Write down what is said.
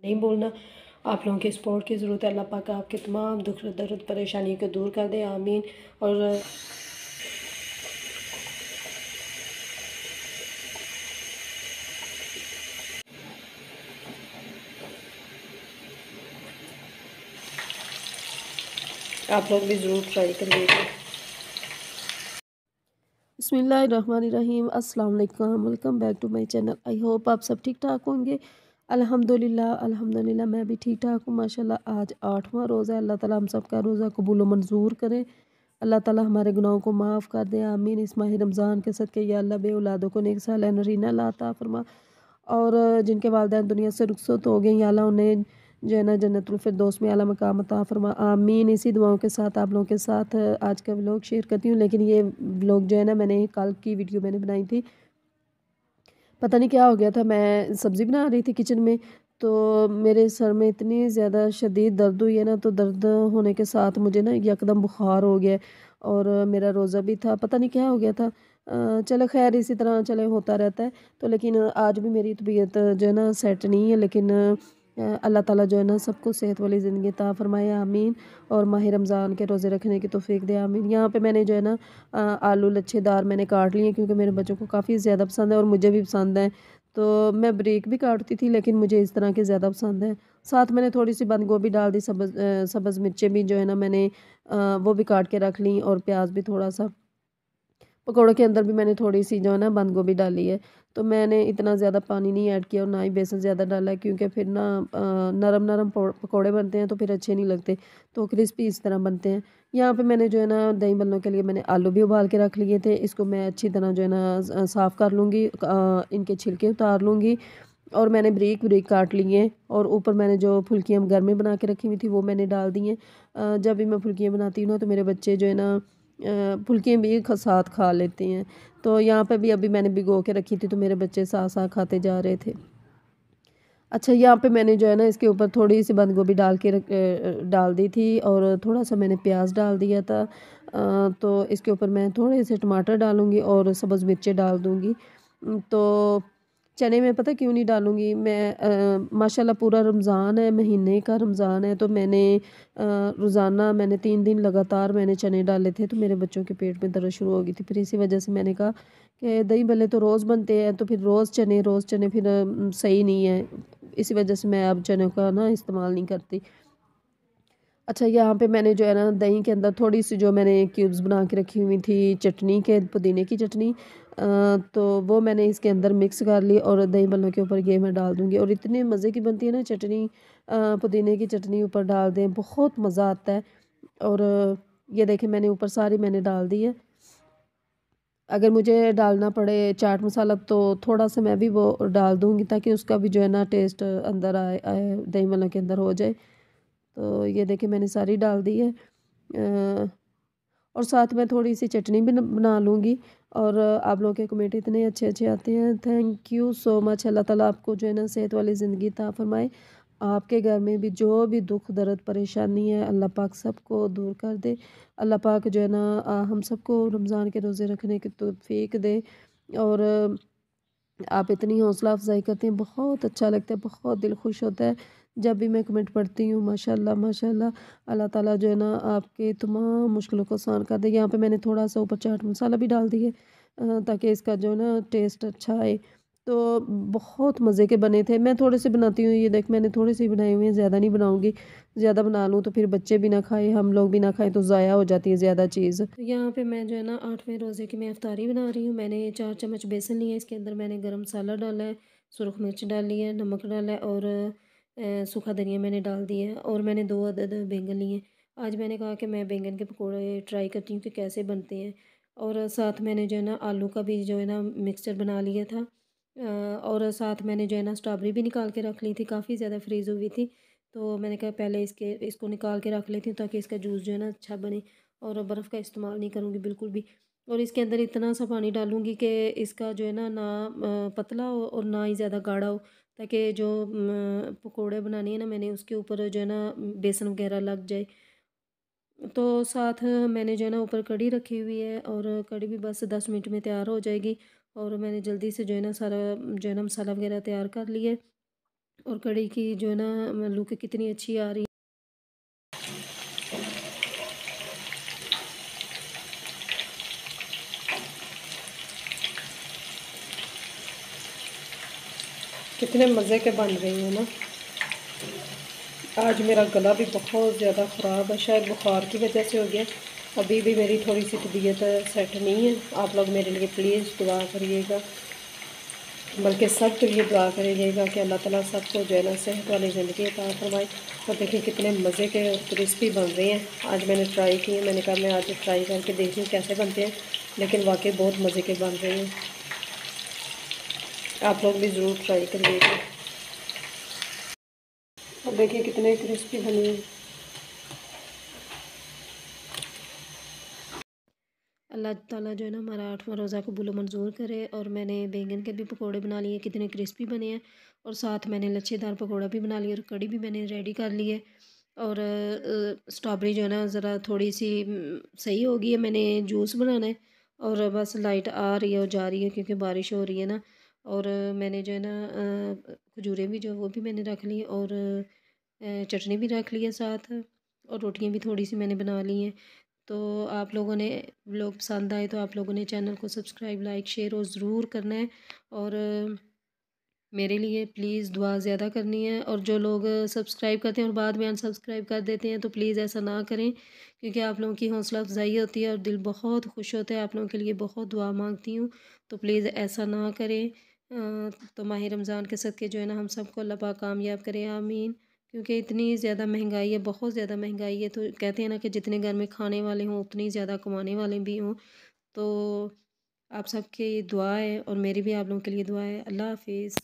नहीं बोलना। आप लोगों की सपोर्ट की ज़रूरत है। अल्लाह पाक आपके तमाम दुख दर्द परेशानी को दूर कर दे, आमीन। और आप लोग भी ज़रूर ट्राई करिएगा। बिस्मिल्लाहिर्रहमानिर्रहीम, अस्सलाम वालेकुम, welcome back to my channel. I hope आप सब ठीक ठाक होंगे। अल्हम्दुलिल्लाह अल्हम्दुलिल्लाह मैं भी ठीक ठाक हूँ माशाल्लाह। आज 8वां रोज़ा है। अल्लाह ताला हम सब का रोज़ा कबूल व मंजूर करे। अल्लाह ताला हमारे गुनाहों को माफ़ कर दे, आमीन। इस माह रमज़ान के सदके या अल्लाह बे औलादों को नेक साल नरीना अता फरमा। और जिनके वालिदैन दुनिया से रुखसत हो गए या अल्लाह उन्हें जो है ना जन्नतुल फिरदौस में आला मकाम अता फरमा, आमीन। इसी दुआओं के साथ आप लोगों के साथ आज का व्लॉग शेयर करती हूँ। लेकिन ये व्लॉग जो है ना, मैंने कल की वीडियो मैंने बनाई थी, पता नहीं क्या हो गया था। मैं सब्ज़ी बना रही थी किचन में, तो मेरे सर में इतनी ज़्यादा शदीद दर्द हुई है ना, तो दर्द होने के साथ मुझे ना यकदम बुखार हो गया। और मेरा रोज़ा भी था, पता नहीं क्या हो गया था। चलो खैर, इसी तरह चले होता रहता है। तो लेकिन आज भी मेरी तबीयत जो है ना सेट नहीं है। लेकिन अल्लाह ताला जो है ना सबको सेहत वाली ज़िंदगी अता फ़रमाए, आमीन। और माह रमज़ान के रोज़े रखने की तौफ़ीक दे, आमीन। यहाँ पे मैंने जो है ना आलू लच्छेदार मैंने काट लिए, क्योंकि मेरे बच्चों को काफ़ी ज़्यादा पसंद है और मुझे भी पसंद है। तो मैं बारीक भी काटती थी, लेकिन मुझे इस तरह के ज़्यादा पसंद है। साथ मैंने थोड़ी सी बंद गोभी डाल दी, सब्ज़ मिर्चें भी जो है ना मैंने वो भी काट के रख ली, और प्याज भी थोड़ा सा। पकौड़ों के अंदर भी मैंने थोड़ी सी जो है ना बंद गोभी डाली है। तो मैंने इतना ज़्यादा पानी नहीं ऐड किया और ना ही बेसन ज़्यादा डाला है, क्योंकि फिर ना नरम नरम पकौड़े बनते हैं तो फिर अच्छे नहीं लगते। तो क्रिस्पी इस तरह बनते हैं। यहाँ पे मैंने जो है ना दही बल्लों के लिए मैंने आलू भी उबाल के रख लिए थे। इसको मैं अच्छी तरह जो है ना साफ़ कर लूँगी, इनके छिलके उतार लूँगी। और मैंने बारीक बारीक काट लिए, और ऊपर मैंने जो फुल्कियाँ घर में बना के रखी हुई थी वो मैंने डाल दी हैं। जब भी मैं फुल्कियाँ बनाती हूँ ना, तो मेरे बच्चे जो है ना फुल्कियाँ भी साथ खा लेते हैं। तो यहाँ पे भी अभी मैंने भिगो के रखी थी, तो मेरे बच्चे साथ साथ खाते जा रहे थे। अच्छा, यहाँ पे मैंने जो है ना इसके ऊपर थोड़ी सी बंद गोभी डाल दी थी, और थोड़ा सा मैंने प्याज डाल दिया था। तो इसके ऊपर मैं थोड़े से टमाटर डालूँगी और सब्ज़ मिर्चें डाल दूँगी। तो चने में पता क्यों नहीं डालूँगी मैं, माशाल्लाह पूरा रमज़ान है, महीने का रमज़ान है। तो मैंने रोज़ाना मैंने 3 दिन लगातार मैंने चने डाले थे, तो मेरे बच्चों के पेट में दर्द शुरू हो गई थी। फिर इसी वजह से मैंने कहा कि दही भल्ले तो रोज़ बनते हैं, तो फिर रोज़ चने फिर सही नहीं है। इसी वजह से मैं अब चने का ना इस्तेमाल नहीं करती। अच्छा, यहाँ पे मैंने जो है ना दही के अंदर थोड़ी सी जो मैंने क्यूब्स बना के रखी हुई थी चटनी के, पुदीने की चटनी, तो वो मैंने इसके अंदर मिक्स कर ली, और दही बल्लों के ऊपर ये मैं डाल दूँगी। और इतनी मज़े की बनती है ना चटनी, पुदीने की चटनी ऊपर डाल दें, बहुत मज़ा आता है। और ये देखें मैंने ऊपर सारी मैंने डाल दी है। अगर मुझे डालना पड़े चाट मसाला, तो थोड़ा सा मैं भी वो डाल दूँगी, ताकि उसका भी जो है ना टेस्ट अंदर आए आए दही बल्लों के अंदर हो जाए। तो ये देखिए मैंने सारी डाल दी है। और साथ में थोड़ी सी चटनी भी बना लूँगी। और आप लोगों के कमेंट इतने अच्छे अच्छे आते हैं, थैंक यू सो मच। अल्लाह ताला आपको जो है ना सेहत वाली ज़िंदगी अता फरमाए। आपके घर में भी जो भी दुख दर्द परेशानी है, अल्लाह पाक सबको दूर कर दे। अल्लाह पाक जो है ना हम सबको रमज़ान के रोज़े रखने की तौफ़ीक दे। और आप इतनी हौसला अफ़ज़ाई करते हैं, बहुत अच्छा लगता है, बहुत दिल खुश होता है जब भी मैं कमेंट पढ़ती हूँ। माशाल्लाह माशाल्लाह, अल्लाह ताला जो है ना आपके तमाम मुश्किलों को आसान कर दे। यहाँ पे मैंने थोड़ा सा ऊपर चाट मसाला भी डाल दिए, ताकि इसका जो है ना टेस्ट अच्छा आए। तो बहुत मज़े के बने थे। मैं थोड़े से बनाती हूँ, ये देख मैंने थोड़े से ही बनाए हुए हैं, ज़्यादा नहीं बनाऊँगी। ज़्यादा बना लूँ तो फिर बच्चे भी ना खाएँ, हम लोग भी ना खाएँ, तो ज़ाया हो जाती है ज़्यादा चीज़। तो यहाँ पे मैं जो है ना 8वें रोज़े की मैं इफ्तारी बना रही हूँ। मैंने 4 चम्मच बेसन लिया है, इसके अंदर मैंने गरम मसाला डाला है, सुरख मिर्च डाली है, नमक डाला है, और सूखा धनिया मैंने डाल दिया है, और मैंने 2 अदद बैंगन लिए हैं। आज मैंने कहा कि मैं बैंगन के पकौड़े ट्राई करती हूँ कि कैसे बनते हैं। और साथ मैंने जो है ना आलू का भी जो है ना मिक्सचर बना लिया था। और साथ मैंने जो है ना स्ट्रॉबेरी भी निकाल के रख ली थी, काफ़ी ज़्यादा फ्रीज़ हुई थी। तो मैंने कहा पहले इसको निकाल के रख लेती हूँ, ताकि इसका जूस जो है ना अच्छा बने। और बर्फ़ का इस्तेमाल नहीं करूँगी बिल्कुल भी। और इसके अंदर इतना सा पानी डालूँगी कि इसका जो है ना ना पतला हो और ना ही ज़्यादा गाढ़ा हो, ताकि जो पकोड़े बनाने हैं ना मैंने उसके ऊपर जो है ना बेसन वगैरह लग जाए। तो साथ मैंने जो है ना ऊपर कढ़ी रखी हुई है, और कढ़ी भी बस 10 मिनट में तैयार हो जाएगी। और मैंने जल्दी से जो है ना सारा जो है ना मसाला वगैरह तैयार कर लिया है। और कढ़ी की जो है ना लुक कितनी अच्छी आ रही है। कितने मज़े के बन रही है ना। आज मेरा गला भी बहुत ज़्यादा ख़राब है, शायद बुखार की वजह से हो गया। अभी भी मेरी थोड़ी सी तबीयत सेट नहीं है। आप लोग मेरे लिए प्लीज़ दुआ करिएगा, बल्कि सब के लिए दुआ करिएगा कि अल्लाह ताला सबको जो है ना सेहत वाली ज़िंदगी अता फरमाए। और देखिए कितने मज़े के और क्रिस्पी बन रहे हैं। आज मैंने ट्राई किए, मैंने कहा मैं आज ट्राई करके देखती हूँ कैसे बनते हैं, लेकिन वाकई बहुत मज़े के बन रहे हैं। आप लोग भी ज़रूर ट्राई करिएगा। और देखिए कितने क्रिस्पी बने हैं। अल्लाह ताला जो है ना हमारा 8वां रोज़ा कबूल मंजूर करे। और मैंने बैंगन के भी पकोड़े बना लिए, कितने क्रिस्पी बने हैं। और साथ मैंने लच्छेदार पकोड़ा भी बना लिया और कड़ी भी मैंने रेडी कर ली है। और स्ट्रॉबेरी जो है ना ज़रा थोड़ी सी सही हो गई है, मैंने जूस बनाना है। और बस लाइट आ रही है और जा रही है क्योंकि बारिश हो रही है ना। और मैंने जो है ना खजूरें भी जो वो भी मैंने रख ली, और चटनी भी रख ली है साथ। और रोटियां भी थोड़ी सी मैंने बना ली हैं। तो आप लोगों ने व्लॉग पसंद आए तो आप लोगों ने चैनल को सब्सक्राइब, लाइक, शेयर और ज़रूर करना है। और मेरे लिए प्लीज़ दुआ ज़्यादा करनी है। और जो लोग सब्सक्राइब करते हैं और बाद में अनसब्सक्राइब कर देते हैं तो प्लीज़ ऐसा ना करें, क्योंकि आप लोगों की हौसला अफजाई होती है और दिल बहुत खुश होता है। आप लोगों के लिए बहुत दुआ मांगती हूँ, तो प्लीज़ ऐसा ना करें। तो माह रमज़ान के सदक़े जो है ना हम सबको अल्लाह पाक कामयाब करे, आमीन। क्योंकि इतनी ज़्यादा महंगाई है, बहुत ज़्यादा महंगाई है। तो कहते हैं ना कि जितने घर में खाने वाले हों उतनी ज़्यादा कमाने वाले भी हों। तो आप सबकी दुआ है और मेरी भी आप लोगों के लिए दुआ है। अल्लाह हाफ़िज़।